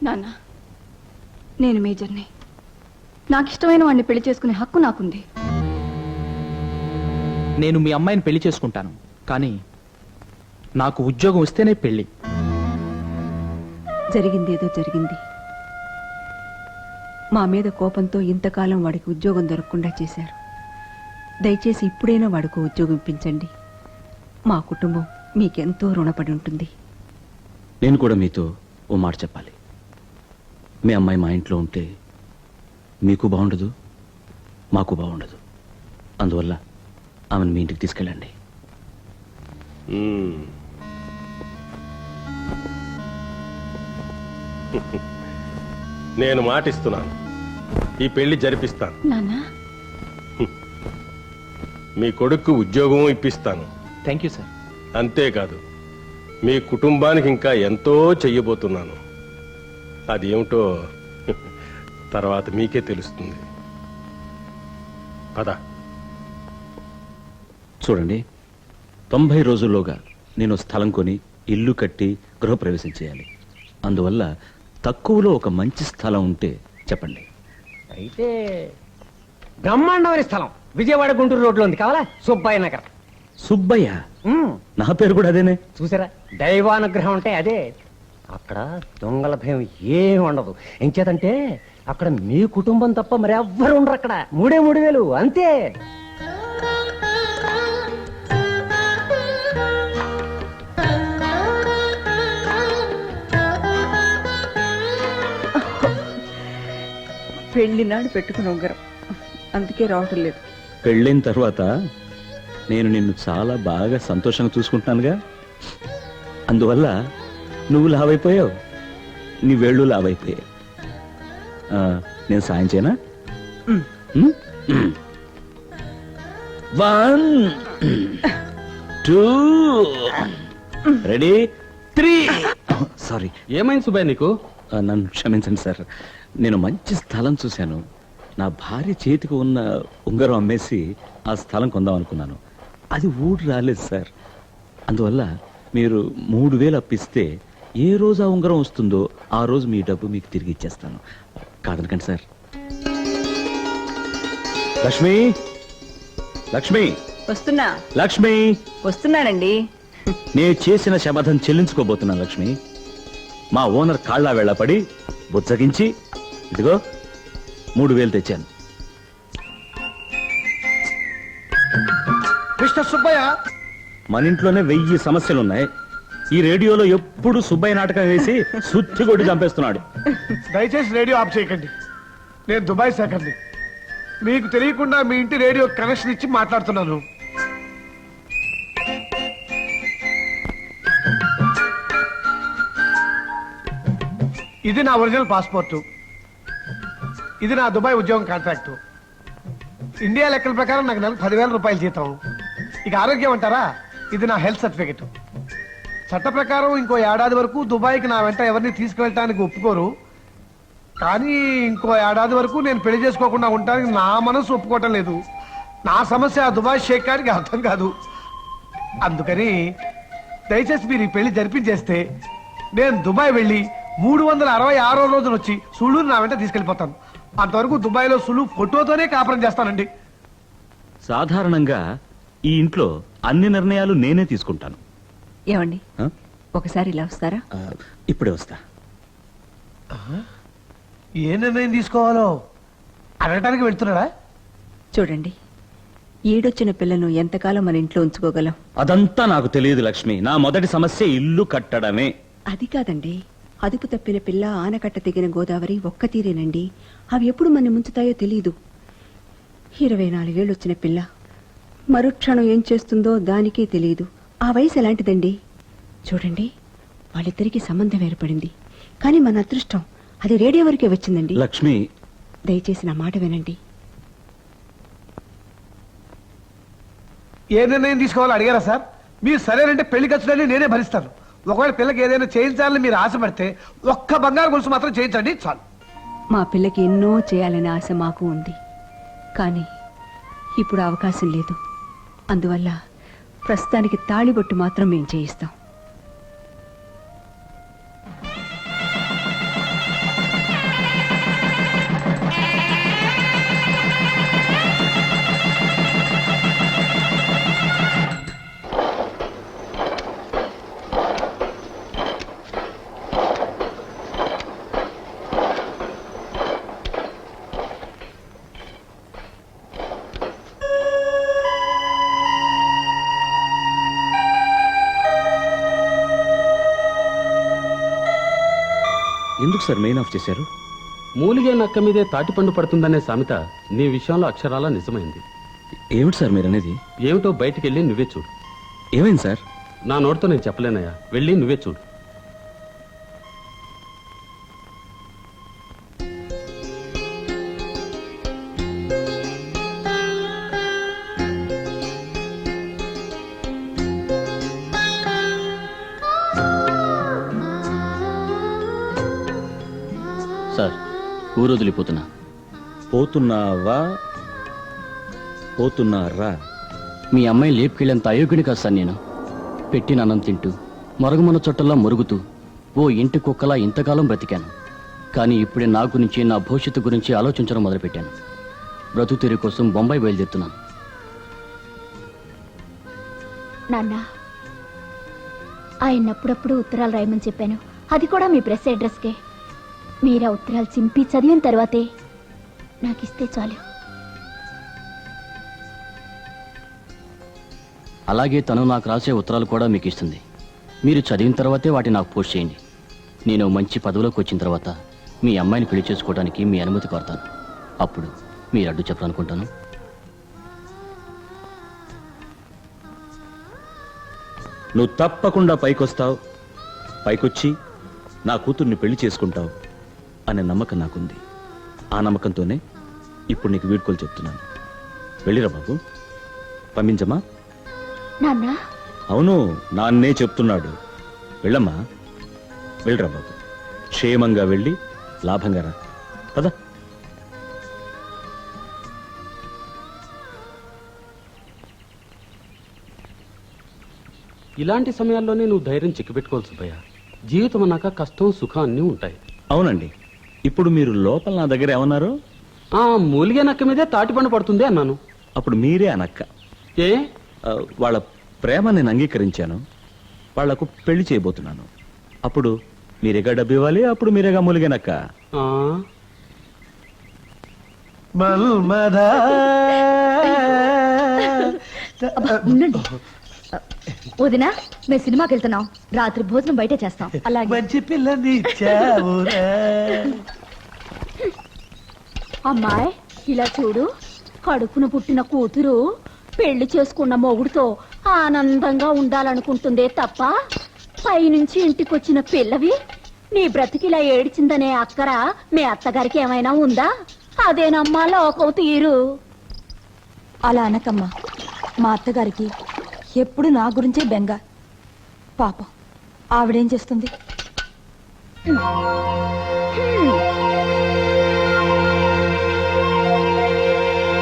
నాన్న, నేను మేజర్ని. నాకు ఇష్టమైన వాడిని పెళ్లి చేసుకునే హక్కు నాకుంది. నేను మీ అమ్మాయిని పెళ్లి చేసుకుంటాను, కానీ నాకు ఉద్యోగం వస్తేనే పెళ్లి. జరిగిందేదో జరిగింది. మా మీద కోపంతో ఇంతకాలం వాడికి ఉద్యోగం దొరకకుండా చేశారు. దయచేసి ఇప్పుడైనా వాడికి ఉద్యోగం ఇప్పించండి. మా కుటుంబం మీకెంతో రుణపడి ఉంటుంది. నేను కూడా మీతో ఓ మాట చెప్పాలి. మీ అమ్మాయి మా ఇంట్లో ఉంటే మీకు బాగుండదు, మాకు బాగుండదు. అందువల్ల ఆమెను మీ ఇంటికి తీసుకెళ్ళండి. నేను మాటిస్తున్నాను, ఈ పెళ్లి జరిపిస్తాను. నాన్న, మీ కొడుకు ఉద్యోగం ఇప్పిస్తాను. Thank you sir. అంతేకాదు, మీ కుటుంబానికి ఇంకా ఎంతో చెయ్యబోతున్నాను. అదేమిటో తర్వాత మీకే తెలుస్తుంది. పద. చూడండి, 90 రోజుల్లోగా నేను స్థలం కొని ఇల్లు కట్టి గృహప్రవేశం చేయాలి. అందువల్ల తక్కువలో ఒక మంచి స్థలం ఉంటే చెప్పండి. అయితే బ్రహ్మాండమైన స్థలం విజయవాడ గుంటూరు రోడ్లో ఉంది, కావాలా? సుబ్బయ్య నగర్. సుబ్బయ్య? నా పేరు కూడా అదేనే. చూసారా, దైవానుగ్రహం అంటే అదే. అక్కడ దొంగల భయం ఏం ఉండదు. ఎంచేతంటే అక్కడ మీ కుటుంబం తప్ప మరి ఎవ్వరు ఉండరు. అక్కడ 3,000 అంతే. పెళ్లి నాడు పెట్టుకుని ఉంగరం, అందుకే రావటం లేదు. పెళ్ళైన తర్వాత నేను నిన్ను చాలా బాగా సంతోషంగా చూసుకుంటున్నానుగా. అందువల్ల నువ్వు లావైపోయావు, నీ వేళ్ళు లావైపోయాయి. నేను సాయం చేయనా? 1 2 రెడీ 3. సారీ. ఏమైంది సుబ్బయ్య నీకు? నన్ను క్షమించండి సార్. నేను మంచి స్థలం చూశాను. నా భార్య చేతికి ఉన్న ఉంగరం అమ్మేసి ఆ స్థలం కొందాం అనుకున్నాను. అది ఊరు రాలేదు సార్. అందువల్ల మీరు 3,000 అప్పిస్తే ఏ రోజు ఆ ఉంగరం వస్తుందో ఆ రోజు మీ డబ్బు మీకు తిరిగి ఇచ్చేస్తాను. కాదనకండి సార్. లక్ష్మి, లక్ష్మి, వస్తున్నా. లక్ష్మి, వస్తున్నానండి. నేను చేసిన శపథం చెల్లించుకోబోతున్నాను. లక్ష్మి, మా ఓనర్ కాళ్ళ వెళ్ళపడి బుచ్చగించి ఇదిగో 3,000 తెచ్చాను. మిస్టర్ సుబ్బయ్య, మన ఇంట్లోనే 1000 సమస్యలున్నాయి. ఈ రేడియోలో ఎప్పుడు సుబ్బయ్య నాటకం వేసి సుత్తి కొట్టి చంపేస్తున్నాడు. దయచేసి రేడియో ఆఫ్ చేయకండి. నేను దుబాయ్ శాఖర్ని. మీకు తెలియకుండా మీ ఇంటి రేడియో కనెక్షన్ ఇచ్చి మాట్లాడుతున్నాను. ఇది నా ఒరిజినల్ పాస్పోర్టు. ఇది నా దుబాయ్ ఉద్యోగం కాంట్రాక్టు. ఇండియా లెక్కల ప్రకారం నాకు నెలకు 10,000 రూపాయలు జీతం. ఇక ఆరోగ్యం అంటారా, ఇది నా హెల్త్ సర్టిఫికెట్. చట్ట ప్రకారం ఇంకో ఏడాది వరకు దుబాయ్కి నా వెంట ఎవరిని తీసుకువెళ్ళటానికి ఒప్పుకోరు. కానీ ఇంకో ఏడాది వరకు నేను పెళ్లి చేసుకోకుండా ఉండటానికి నా మనసు ఒప్పుకోవటం లేదు. నా సమస్య ఆ దుబాయ్ షేక్ గారికి అర్థం కాదు. అందుకని దయచేసి మీరు ఈ పెళ్లి జరిపించేస్తే నేను దుబాయ్ వెళ్ళి 366వ రోజున వచ్చి సులువుని నా వెంట తీసుకెళ్లిపోతాను. అంతవరకు దుబాయ్లో సులువు ఫోటోతోనే కాపురం చేస్తానండి. సాధారణంగా ఈ ఇంట్లో అన్ని నిర్ణయాలు నేనే తీసుకుంటాను. ఏమండి, ఒకసారి ఇలా వస్తారా? ఇప్పుడే వస్తా. ఏ నిర్ణయం తీసుకోవాలో అడగటానికి వెళ్తున్నాడా? చూడండి, ఈడొచ్చిన పిల్లను ఎంతకాలం మన ఇంట్లో ఉంచుకోగలం? అదంతా నాకు తెలియదు లక్ష్మి. నా మొదటి సమస్య ఇల్లు కట్టడమే. అది కాదండి, అదుపు తప్పిన పిల్ల, ఆనకట్ట తెగిన గోదావరి ఒక్క తీరేనండి. అవి ఎప్పుడు మన ముంచుతాయో తెలియదు. 24 ఏళ్ళు వచ్చిన పిల్ల మరుక్షణం ఏం చేస్తుందో దానికే తెలియదు. ఆ వయసు ఎలాంటిదండి? చూడండి, వాళ్ళిద్దరికీ సంబంధం ఏర్పడింది. కానీ మన అదృష్టం అది రేడియో వరకే వచ్చిందండి. లక్ష్మి, దయచేసి నా మాట వినండి. ఏ నిర్ణయం తీసుకోవాలో అడిగారా సార్? మీరు సరేనంటే పెళ్లి ఖర్చులన్నీ నేనే భరిస్తాను. ఒకవేళ పిల్లకి ఏదైనా చేయించాలని మీరు ఆశపడితే ఒక్క బంగారు గొలుసు మాత్రం చేయించండి చాలు. మా పిల్లకి ఎన్నో చేయాలనే ఆశ మాకు ఉంది. కానీ ఇప్పుడు అవకాశం లేదు. అందువల్ల ప్రస్తుతానికి తాళిబొట్టు మాత్రం మేము చేయిస్తాం. ఏమిటి సార్ మెయిన్ ఆఫ్ చేశారు? మూలిగే నక్క మీదే తాటిపండు పడుతుందనే సామెత నీ విషయంలో అక్షరాలా నిజమైంది. ఏమిటి సార్ మీరు అనేది? ఏమిటో బయటికి వెళ్ళి నువ్వే చూడు. ఏమైంది సార్? నా నోటితో నేను చెప్పలేనయ్యా, వెళ్ళి నువ్వే చూడు. సార్, ఊరు వదిలిపోతున్నా. పోతున్నావా పోతున్నారా? మీ అమ్మాయి లేపుకెళ్ళేంత అయోగ్యుని కాదు సార్ నేను. పెట్టిన అన్నం తింటూ మరుగుమన చుట్టల్లా మురుగుతూ ఓ ఇంటి కుక్కలా ఇంతకాలం బ్రతికాను. కానీ ఇప్పుడే నా గురించి, నా భవిష్యత్తు గురించి ఆలోచించడం మొదలుపెట్టాను. బ్రతుకు తెరి కోసం బొంబాయి బయలుదేరుతున్నాను. నాన్న, ఆయన అప్పుడప్పుడు ఉత్తరాలు రాయమని చెప్పాను. అది కూడా మీ ప్రెస్ అడ్రస్కే. మీరా ఉత్తరాలు చింపి చదివిన తర్వాతే నాకు ఇస్తే చాలు. అలాగే తను నాకు రాసే ఉత్తరాలు కూడా మీకు ఇస్తుంది. మీరు చదివిన తర్వాతే వాటిని నాకు పోస్ట్ చేయండి. నేను మంచి పదవిలోకి వచ్చిన తర్వాత మీ అమ్మాయిని పెళ్లి చేసుకోవడానికి మీ అనుమతి కోరతాను. అప్పుడు మీరు అడ్డు చెప్పాలనుకుంటాను. నువ్వు తప్పకుండా పైకొస్తావు, పైకొచ్చి నా కూతుర్ని పెళ్లి చేసుకుంటావు అనే నమ్మకం నాకుంది. ఆ నమ్మకంతోనే ఇప్పుడు నీకు వీడ్కోలు చెప్తున్నాను. వెళ్ళిరా బాబు. పంపించమ్మా. నాన్న, అవును, నాన్నే చెప్తున్నాడు. వెళ్ళమ్మా, వెళ్ళిరా బాబు. క్షేమంగా వెళ్ళి లాభంగా రా. పద. ఇలాంటి సమయాల్లోనే నువ్వు ధైర్యం చిక్కిపెట్టుకోవాలి సుబ్బయ్య. జీవితం అన్నాక కష్టం సుఖం అన్నీ ఉంటాయి. అవునండి. ఇప్పుడు మీరు లోపల నా దగ్గర ఏమన్నారు? మూలిగే నక్క మీదే తాటిపండు పడుతుంది అన్నాను. అప్పుడు మీరే అనక్క. ఏ? వాళ్ళ ప్రేమ నేను అంగీకరించాను. వాళ్లకు పెళ్లి చేయబోతున్నాను. అప్పుడు మీరేగా డబ్బు ఇవ్వాలి, అప్పుడు మీరేగా మూలిగనక్క. ఆ, మల్మదా ఉండండి. వదినా, మేము సినిమాకి వెళ్తున్నాం. రాత్రి భోజనం బయటే చేస్తాం. అలాగే. మంచి పిల్లని ఇచ్చావురా. అమ్మాయి ఇలా చూడు. కడుపున పుట్టిన కూతురు పెళ్లి చేసుకున్న మొగుడుతో ఆనందంగా ఉండాలనుకుంటుందే తప్ప పైనుంచి ఇంటికొచ్చిన పిల్లవి నీ బ్రతికిలా ఏడిచిందనే అక్కర మీ అత్తగారికి ఏమైనా ఉందా? అదేనమ్మా లోకం తీరు. అలా అనకమ్మా. మా అత్తగారికి ఎప్పుడు నా గురించే బెంగ. పాపం ఆవిడేం చేస్తుంది? హ్మ్.